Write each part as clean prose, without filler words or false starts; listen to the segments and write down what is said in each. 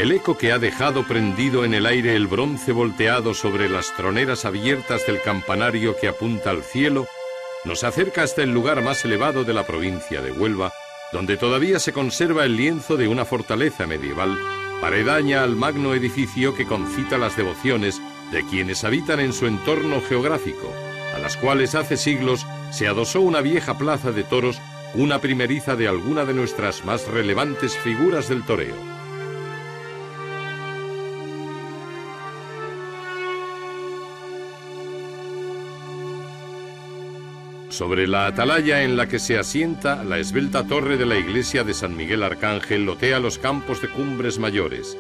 El eco que ha dejado prendido en el aire el bronce volteado sobre las troneras abiertas del campanario que apunta al cielo, nos acerca hasta el lugar más elevado de la provincia de Huelva, donde todavía se conserva el lienzo de una fortaleza medieval, paredaña al magno edificio que concita las devociones de quienes habitan en su entorno geográfico, a las cuales hace siglos se adosó una vieja plaza de toros, una primeriza de alguna de nuestras más relevantes figuras del toreo. Sobre la atalaya en la que se asienta, la esbelta torre de la iglesia de San Miguel Arcángel lotea los campos de Cumbres Mayores,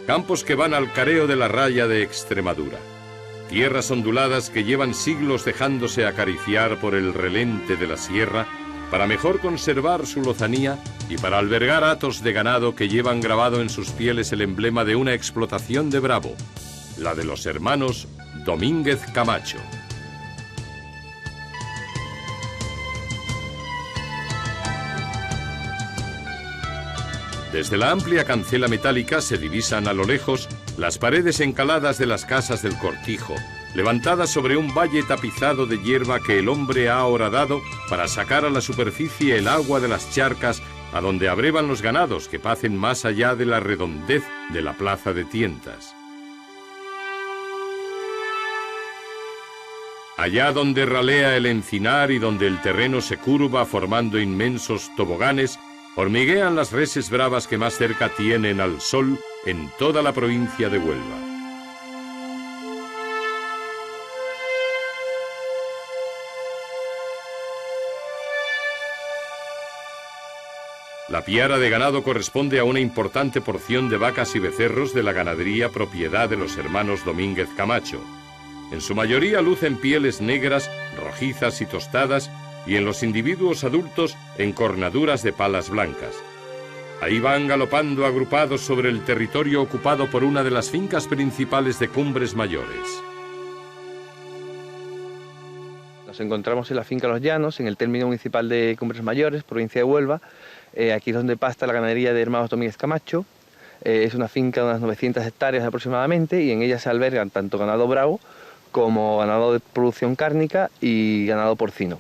campos que van al careo de la raya de Extremadura. Tierras onduladas que llevan siglos dejándose acariciar por el relente de la sierra para mejor conservar su lozanía y para albergar hatos de ganado que llevan grabado en sus pieles el emblema de una explotación de Bravo, la de los hermanos Domínguez Camacho. Desde la amplia cancela metálica se divisan a lo lejos las paredes encaladas de las casas del Cortijo, levantadas sobre un valle tapizado de hierba que el hombre ha horadado para sacar a la superficie el agua de las charcas a donde abrevan los ganados que pacen más allá de la redondez de la plaza de tientas. Allá donde ralea el encinar y donde el terreno se curva formando inmensos toboganes, hormiguean las reses bravas que más cerca tienen al sol en toda la provincia de Huelva. La piara de ganado corresponde a una importante porción de vacas y becerros de la ganadería propiedad de los hermanos Domínguez Camacho. En su mayoría lucen pieles negras, rojizas y tostadas, y en los individuos adultos encornaduras de palas blancas. Ahí van galopando agrupados sobre el territorio ocupado por una de las fincas principales de Cumbres Mayores. Nos encontramos en la finca Los Llanos, en el término municipal de Cumbres Mayores, provincia de Huelva. Aquí es donde pasta la ganadería de hermanos Domínguez Camacho. Es una finca de unas 900 hectáreas aproximadamente y en ella se albergan tanto ganado bravo como ganado de producción cárnica y ganado porcino.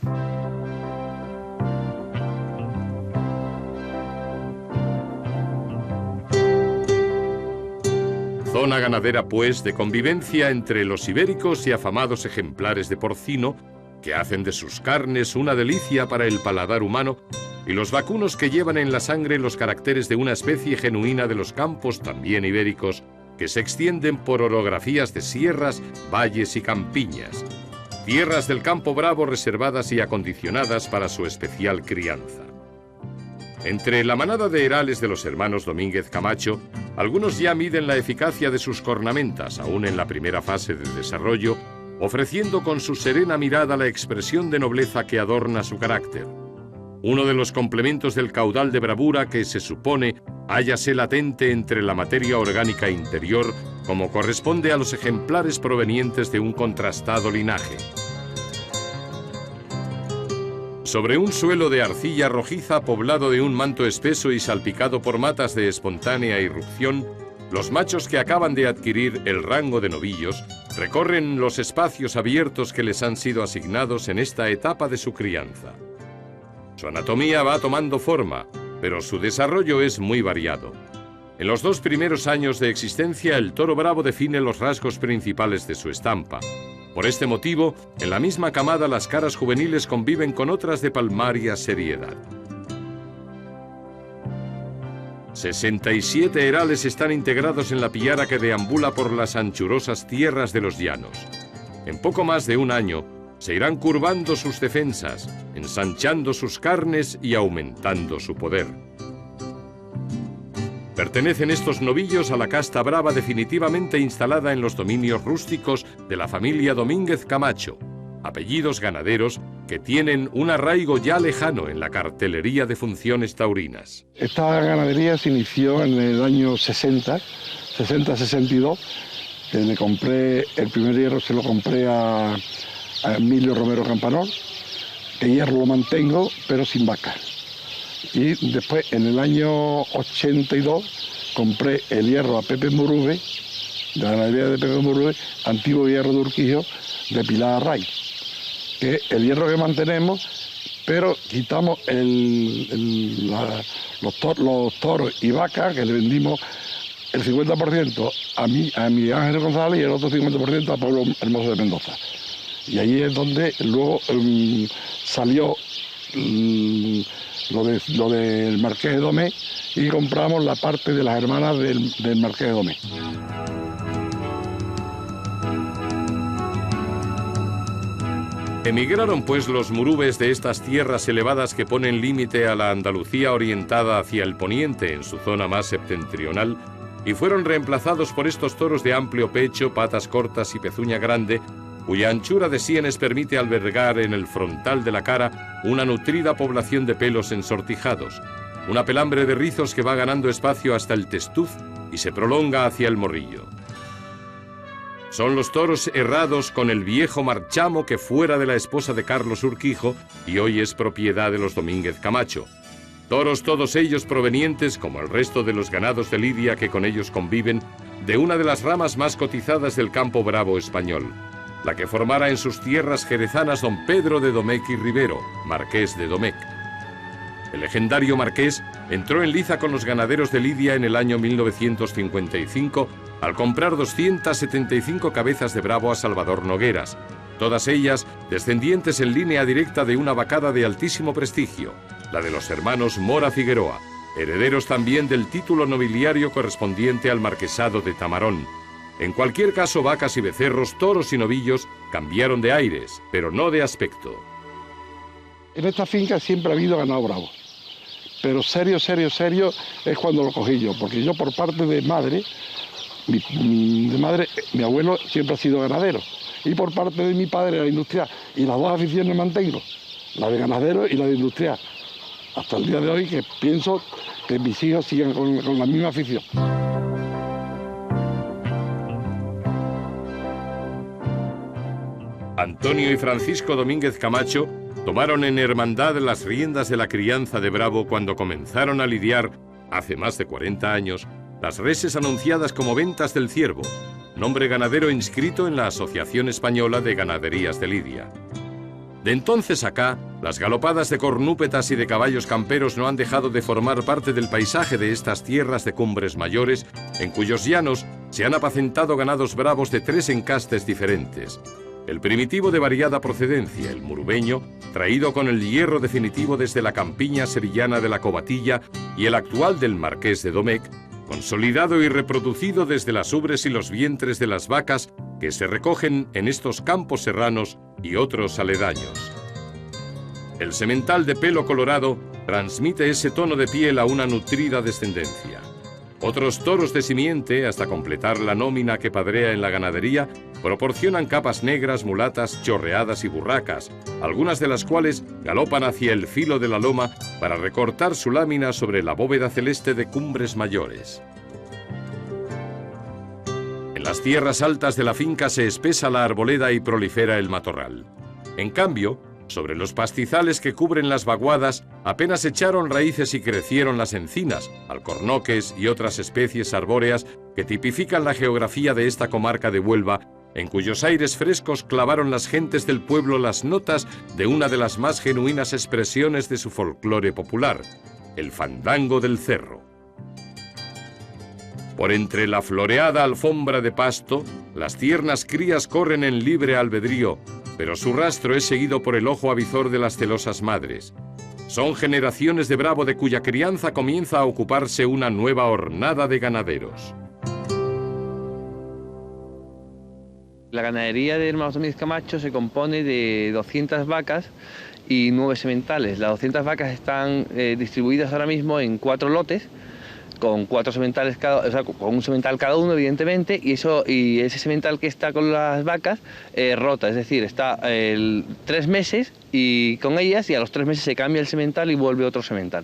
Zona ganadera, pues, de convivencia entre los ibéricos y afamados ejemplares de porcino, que hacen de sus carnes una delicia para el paladar humano, y los vacunos que llevan en la sangre los caracteres de una especie genuina de los campos también ibéricos, que se extienden por orografías de sierras, valles y campiñas, tierras del campo bravo reservadas y acondicionadas para su especial crianza. Entre la manada de herales de los hermanos Domínguez Camacho, algunos ya miden la eficacia de sus cornamentas, aún en la primera fase de desarrollo, ofreciendo con su serena mirada la expresión de nobleza que adorna su carácter. Uno de los complementos del caudal de bravura que se supone hállase latente entre la materia orgánica interior, como corresponde a los ejemplares provenientes de un contrastado linaje. Sobre un suelo de arcilla rojiza poblado de un manto espeso y salpicado por matas de espontánea irrupción, los machos que acaban de adquirir el rango de novillos recorren los espacios abiertos que les han sido asignados en esta etapa de su crianza. Su anatomía va tomando forma, pero su desarrollo es muy variado. En los 2 primeros años de existencia, el toro bravo define los rasgos principales de su estampa. Por este motivo, en la misma camada las caras juveniles conviven con otras de palmaria seriedad. 67 herales están integrados en la piara que deambula por las anchurosas tierras de los llanos. En poco más de un año, se irán curvando sus defensas, ensanchando sus carnes y aumentando su poder. Pertenecen estos novillos a la casta brava definitivamente instalada en los dominios rústicos de la familia Domínguez Camacho, apellidos ganaderos que tienen un arraigo ya lejano en la cartelería de funciones taurinas. Esta ganadería se inició en el año 60-62. Me compré, el primer hierro se lo compré a Emilio Romero Campanor. El hierro lo mantengo, pero sin vaca. Y después, en el año 82, compré el hierro a Pepe Murube, de la ganadería de Pepe Murube, antiguo hierro de Urquijo, de Pilar Array, que es el hierro que mantenemos, pero quitamos los toros y vacas, que le vendimos el 50% a mi Ángel González y el otro 50% a Pueblo Hermoso de Mendoza. Y ahí es donde luego salió lo del Marqués de Domecq y compramos la parte de las hermanas del Marqués de Domecq. Emigraron pues los murubes de estas tierras elevadas que ponen límite a la Andalucía orientada hacia el poniente en su zona más septentrional y fueron reemplazados por estos toros de amplio pecho, patas cortas y pezuña grande, cuya anchura de sienes permite albergar en el frontal de la cara una nutrida población de pelos ensortijados, una pelambre de rizos que va ganando espacio hasta el testuz y se prolonga hacia el morrillo. Son los toros herrados con el viejo marchamo que fuera de la esposa de Carlos Urquijo y hoy es propiedad de los Domínguez Camacho. Toros todos ellos provenientes, como el resto de los ganados de lidia que con ellos conviven, de una de las ramas más cotizadas del campo bravo español, la que formara en sus tierras jerezanas don Pedro de Domecq y Rivero, marqués de Domecq. El legendario marqués entró en liza con los ganaderos de Lidia en el año 1955 al comprar 275 cabezas de bravo a Salvador Nogueras, todas ellas descendientes en línea directa de una vacada de altísimo prestigio, la de los hermanos Mora Figueroa, herederos también del título nobiliario correspondiente al marquesado de Tamarón. En cualquier caso, vacas y becerros, toros y novillos cambiaron de aires, pero no de aspecto. En esta finca siempre ha habido ganado bravo, pero serio es cuando lo cogí yo, porque yo por parte de madre, mi abuelo siempre ha sido ganadero, y por parte de mi padre era industrial, y las dos aficiones mantengo, la de ganadero y la de industrial, hasta el día de hoy, que pienso que mis hijos sigan con la misma afición. Antonio y Francisco Domínguez Camacho tomaron en hermandad las riendas de la crianza de bravo cuando comenzaron a lidiar, hace más de 40 años, las reses anunciadas como ventas del ciervo, nombre ganadero inscrito en la Asociación Española de Ganaderías de Lidia. De entonces acá, las galopadas de cornúpetas y de caballos camperos no han dejado de formar parte del paisaje de estas tierras de cumbres mayores, en cuyos llanos se han apacentado ganados bravos de 3 encastes diferentes. El primitivo de variada procedencia, el murubeño, traído con el hierro definitivo desde la campiña sevillana de la Cobatilla, y el actual del Marqués de Domecq, consolidado y reproducido desde las ubres y los vientres de las vacas que se recogen en estos campos serranos y otros aledaños. El semental de pelo colorado transmite ese tono de piel a una nutrida descendencia. Otros toros de simiente, hasta completar la nómina que padrea en la ganadería, proporcionan capas negras, mulatas, chorreadas y burracas, algunas de las cuales galopan hacia el filo de la loma para recortar su lámina sobre la bóveda celeste de cumbres mayores. En las tierras altas de la finca se espesa la arboleda y prolifera el matorral. En cambio, sobre los pastizales que cubren las vaguadas apenas echaron raíces y crecieron las encinas, alcornoques y otras especies arbóreas que tipifican la geografía de esta comarca de Huelva, en cuyos aires frescos clavaron las gentes del pueblo las notas de una de las más genuinas expresiones de su folclore popular, el fandango del cerro. Por entre la floreada alfombra de pasto, las tiernas crías corren en libre albedrío, pero su rastro es seguido por el ojo avizor de las celosas madres. Son generaciones de bravo de cuya crianza comienza a ocuparse una nueva hornada de ganaderos. La ganadería de Hermanos Domínguez Camacho se compone de 200 vacas y 9 sementales. Las 200 vacas están distribuidas ahora mismo en 4 lotes, con 4 sementales cada, o sea, con un semental cada uno, evidentemente, y ese semental que está con las vacas rota, es decir, está 3 meses y con ellas, y a los 3 meses se cambia el semental y vuelve otro semental.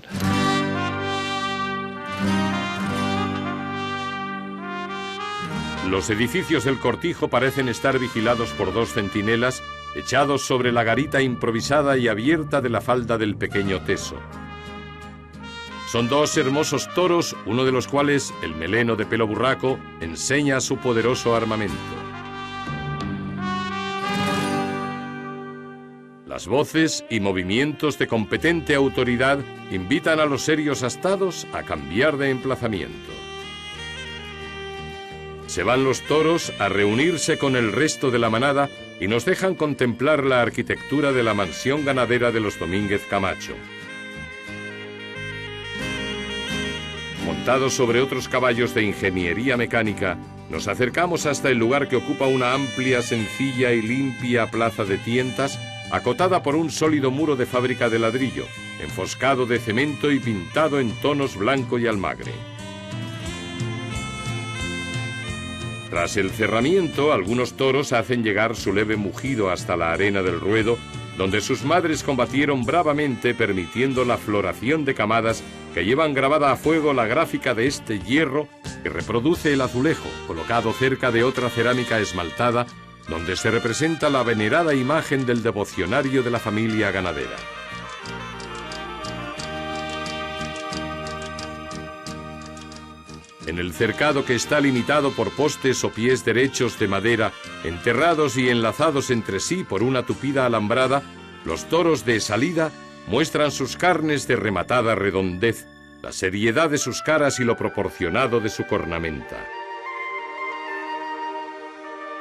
Los edificios del cortijo parecen estar vigilados por 2 centinelas echados sobre la garita improvisada y abierta de la falda del pequeño Teso. Son dos hermosos toros, uno de los cuales, el meleno de pelo burraco, enseña su poderoso armamento. Las voces y movimientos de competente autoridad invitan a los serios astados a cambiar de emplazamiento. Se van los toros a reunirse con el resto de la manada y nos dejan contemplar la arquitectura de la mansión ganadera de los Domínguez Camacho. Montados sobre otros caballos de ingeniería mecánica, nos acercamos hasta el lugar que ocupa una amplia, sencilla y limpia plaza de tientas, acotada por un sólido muro de fábrica de ladrillo, enfoscado de cemento y pintado en tonos blanco y almagre. Tras el cerramiento, algunos toros hacen llegar su leve mugido hasta la arena del ruedo, donde sus madres combatieron bravamente, permitiendo la floración de camadas que llevan grabada a fuego la gráfica de este hierro que reproduce el azulejo, colocado cerca de otra cerámica esmaltada, donde se representa la venerada imagen del devocionario de la familia ganadera. En el cercado, que está limitado por postes o pies derechos de madera, enterrados y enlazados entre sí por una tupida alambrada, los toros de salida muestran sus carnes de rematada redondez, la seriedad de sus caras y lo proporcionado de su cornamenta.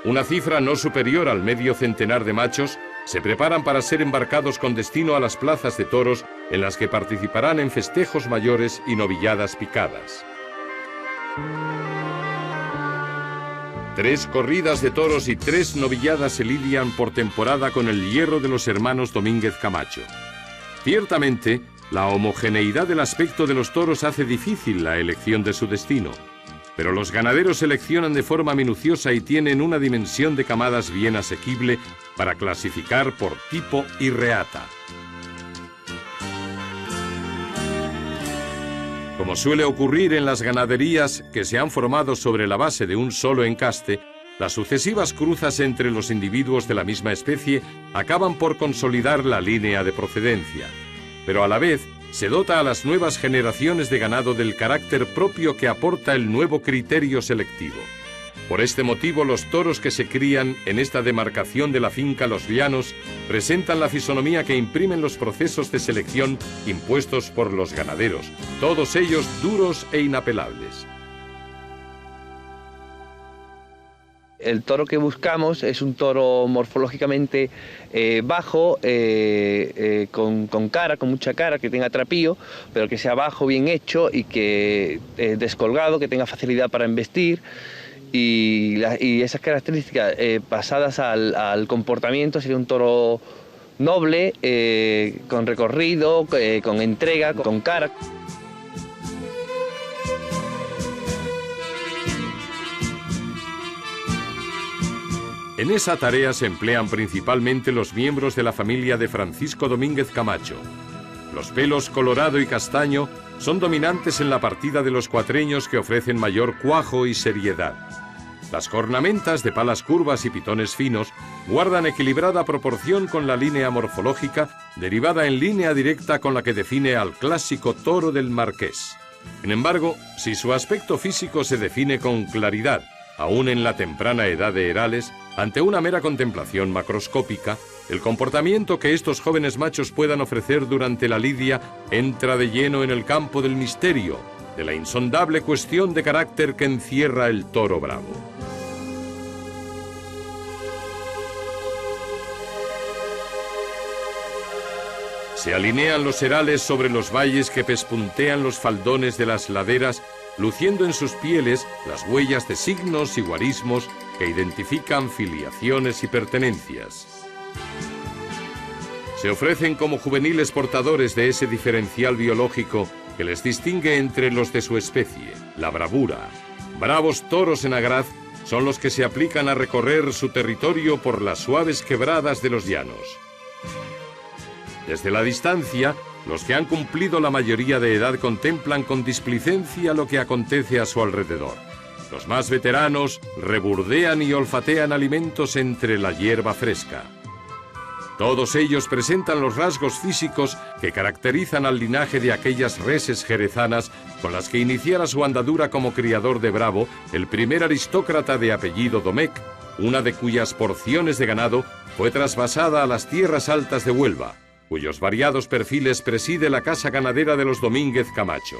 Una cifra no superior al medio centenar de machos se preparan para ser embarcados con destino a las plazas de toros en las que participarán en festejos mayores y novilladas picadas. 3 corridas de toros y 3 novilladas se lidian por temporada con el hierro de los hermanos Domínguez Camacho. Ciertamente, la homogeneidad del aspecto de los toros hace difícil la elección de su destino, pero los ganaderos seleccionan de forma minuciosa y tienen una dimensión de camadas bien asequible para clasificar por tipo y reata. Como suele ocurrir en las ganaderías que se han formado sobre la base de un solo encaste, las sucesivas cruzas entre los individuos de la misma especie acaban por consolidar la línea de procedencia, pero a la vez se dota a las nuevas generaciones de ganado del carácter propio que aporta el nuevo criterio selectivo. Por este motivo, los toros que se crían en esta demarcación de la finca Los Llanos presentan la fisonomía que imprimen los procesos de selección impuestos por los ganaderos, todos ellos duros e inapelables. El toro que buscamos es un toro morfológicamente bajo, con cara, con mucha cara, que tenga trapío, pero que sea bajo, bien hecho y que descolgado, que tenga facilidad para embestir. Y esas características pasadas al comportamiento, sería un toro noble, con recorrido, con entrega, con cara. En esa tarea se emplean principalmente los miembros de la familia de Francisco Domínguez Camacho. Los pelos colorado y castaño son dominantes en la partida de los cuatreños, que ofrecen mayor cuajo y seriedad. Las cornamentas de palas curvas y pitones finos guardan equilibrada proporción con la línea morfológica, derivada en línea directa con la que define al clásico toro del Marqués. Sin embargo, si su aspecto físico se define con claridad, aún en la temprana edad de Herales, ante una mera contemplación macroscópica, el comportamiento que estos jóvenes machos puedan ofrecer durante la lidia entra de lleno en el campo del misterio, de la insondable cuestión de carácter que encierra el toro bravo. Se alinean los herales sobre los valles que pespuntean los faldones de las laderas, luciendo en sus pieles las huellas de signos y guarismos que identifican filiaciones y pertenencias. Se ofrecen como juveniles portadores de ese diferencial biológico que les distingue entre los de su especie, la bravura. Bravos toros en agraz son los que se aplican a recorrer su territorio por las suaves quebradas de los llanos. Desde la distancia, los que han cumplido la mayoría de edad contemplan con displicencia lo que acontece a su alrededor. Los más veteranos reburdean y olfatean alimentos entre la hierba fresca. Todos ellos presentan los rasgos físicos que caracterizan al linaje de aquellas reses jerezanas con las que iniciara su andadura como criador de Bravo el primer aristócrata de apellido Domecq, una de cuyas porciones de ganado fue trasvasada a las tierras altas de Huelva, cuyos variados perfiles preside la casa ganadera de los Domínguez Camacho.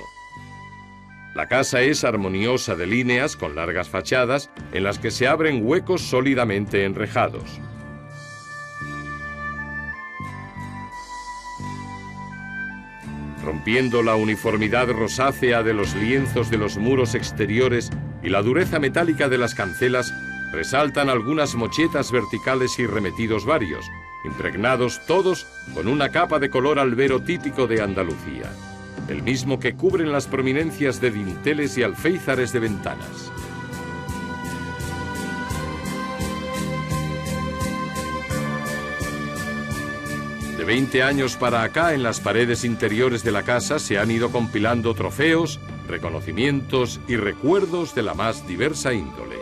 La casa es armoniosa de líneas con largas fachadas en las que se abren huecos sólidamente enrejados. Rompiendo la uniformidad rosácea de los lienzos de los muros exteriores y la dureza metálica de las cancelas, resaltan algunas mochetas verticales y remetidos varios, impregnados todos con una capa de color albero típico de Andalucía, el mismo que cubren las prominencias de dinteles y alféizares de ventanas. De 20 años para acá, en las paredes interiores de la casa se han ido compilando trofeos, reconocimientos y recuerdos de la más diversa índole.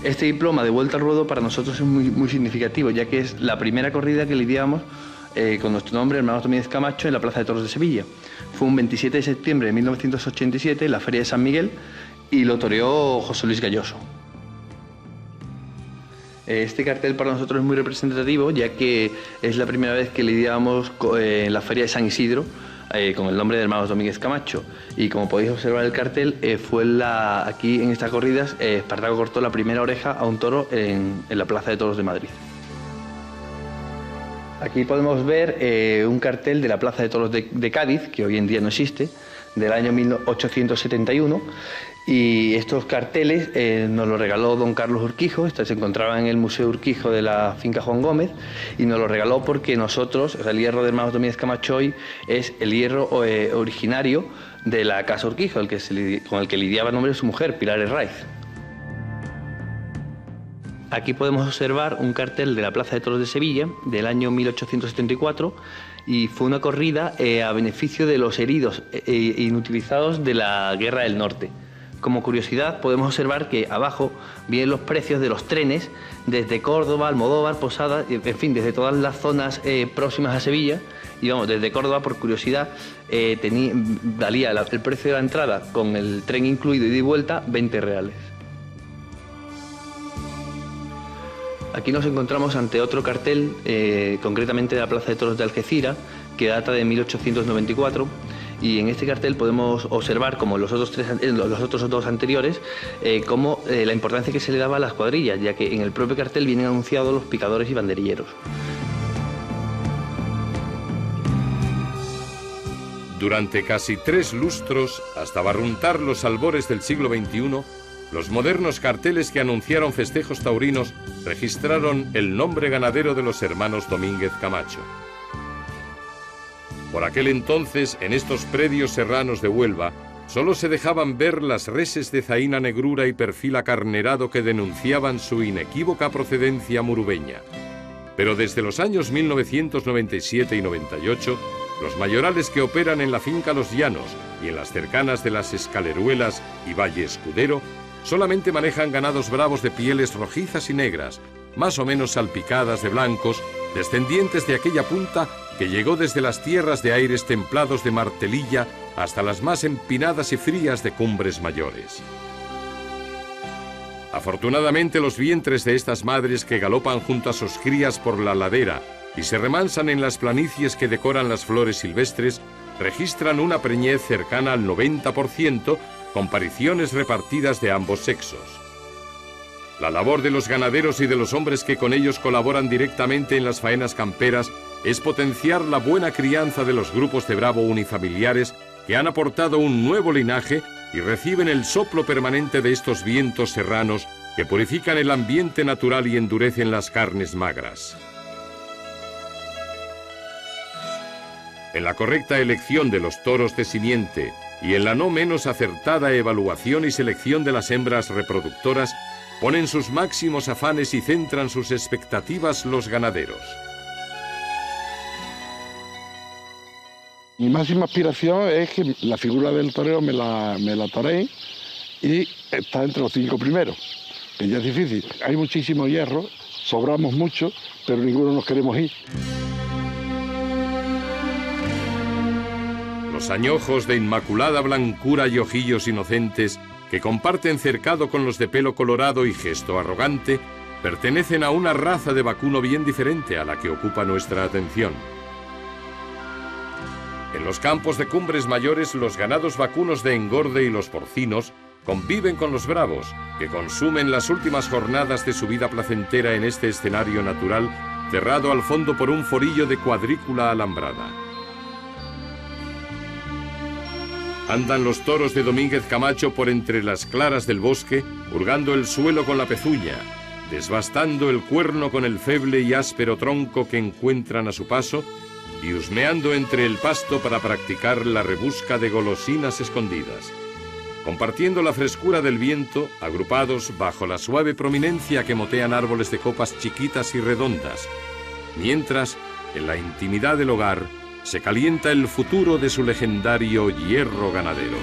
Este diploma de vuelta al ruedo para nosotros es muy significativo, ya que es la primera corrida que lidiamos con nuestro nombre, Hermanos Domínguez Camacho, en la Plaza de Toros de Sevilla. Fue un 27 de septiembre de 1987, en la Feria de San Miguel, y lo toreó José Luis Galloso. Este cartel para nosotros es muy representativo, ya que es la primera vez que lidiamos en la Feria de San Isidro con el nombre de Hermanos Domínguez Camacho. Y como podéis observar el cartel, aquí en estas corridas, Espartaco cortó la primera oreja a un toro en la Plaza de Toros de Madrid. Aquí podemos ver un cartel de la Plaza de Toros de Cádiz, que hoy en día no existe, del año 1871. Y estos carteles nos los regaló don Carlos Urquijo. Se encontraba en el Museo Urquijo de la finca Juan Gómez, y nos lo regaló porque nosotros, o sea, el hierro de Hermanos Domínguez Camacho hoy es el hierro originario de la casa Urquijo, con el que lidiaba el nombre de su mujer, Pilar Herraiz. Aquí podemos observar un cartel de la Plaza de Toros de Sevilla del año 1874, y fue una corrida a beneficio de los heridos e inutilizados de la Guerra del Norte. Como curiosidad, podemos observar que abajo vienen los precios de los trenes desde Córdoba, Almodóvar, Posada, en fin, desde todas las zonas próximas a Sevilla. Y vamos, desde Córdoba, por curiosidad, valía el precio de la entrada con el tren incluido ida y vuelta 20 reales. Aquí nos encontramos ante otro cartel, concretamente de la Plaza de Toros de Algeciras, que data de 1894. Y en este cartel podemos observar, como los otros dos anteriores, la importancia que se le daba a las cuadrillas, ya que en el propio cartel vienen anunciados los picadores y banderilleros. Durante casi 3 lustros, hasta barruntar los albores del siglo XXI, los modernos carteles que anunciaron festejos taurinos registraron el nombre ganadero de los hermanos Domínguez Camacho. Por aquel entonces, en estos predios serranos de Huelva, solo se dejaban ver las reses de zaina negrura y perfil acarnerado que denunciaban su inequívoca procedencia murubeña. Pero desde los años 1997 y 98, los mayorales que operan en la finca Los Llanos y en las cercanas de las Escaleruelas y Valle Escudero solamente manejan ganados bravos de pieles rojizas y negras, más o menos salpicadas de blancos, descendientes de aquella punta que llegó desde las tierras de aires templados de Martelilla hasta las más empinadas y frías de Cumbres Mayores. Afortunadamente, los vientres de estas madres que galopan junto a sus crías por la ladera y se remansan en las planicies que decoran las flores silvestres, registran una preñez cercana al 90%, con pariciones repartidas de ambos sexos. La labor de los ganaderos y de los hombres que con ellos colaboran directamente en las faenas camperas es potenciar la buena crianza de los grupos de bravo unifamiliares que han aportado un nuevo linaje y reciben el soplo permanente de estos vientos serranos que purifican el ambiente natural y endurecen las carnes magras. En la correcta elección de los toros de simiente y en la no menos acertada evaluación y selección de las hembras reproductoras, ponen sus máximos afanes y centran sus expectativas los ganaderos. Mi máxima aspiración es que la figura del torero me la toree y está entre los 5 primeros. que ya es difícil. Hay muchísimo hierro, sobramos mucho, pero ninguno nos queremos ir. Los añojos de inmaculada blancura y ojillos inocentes, que comparten cercado con los de pelo colorado y gesto arrogante, pertenecen a una raza de vacuno bien diferente a la que ocupa nuestra atención. En los campos de Cumbres Mayores, los ganados vacunos de engorde y los porcinos conviven con los bravos, que consumen las últimas jornadas de su vida placentera en este escenario natural, cerrado al fondo por un forillo de cuadrícula alambrada. Andan los toros de Domínguez Camacho por entre las claras del bosque, hurgando el suelo con la pezuña, desbastando el cuerno con el feble y áspero tronco que encuentran a su paso y husmeando entre el pasto para practicar la rebusca de golosinas escondidas. Compartiendo la frescura del viento, agrupados bajo la suave prominencia que motean árboles de copas chiquitas y redondas, mientras, en la intimidad del hogar, se calienta el futuro de su legendario hierro ganadero.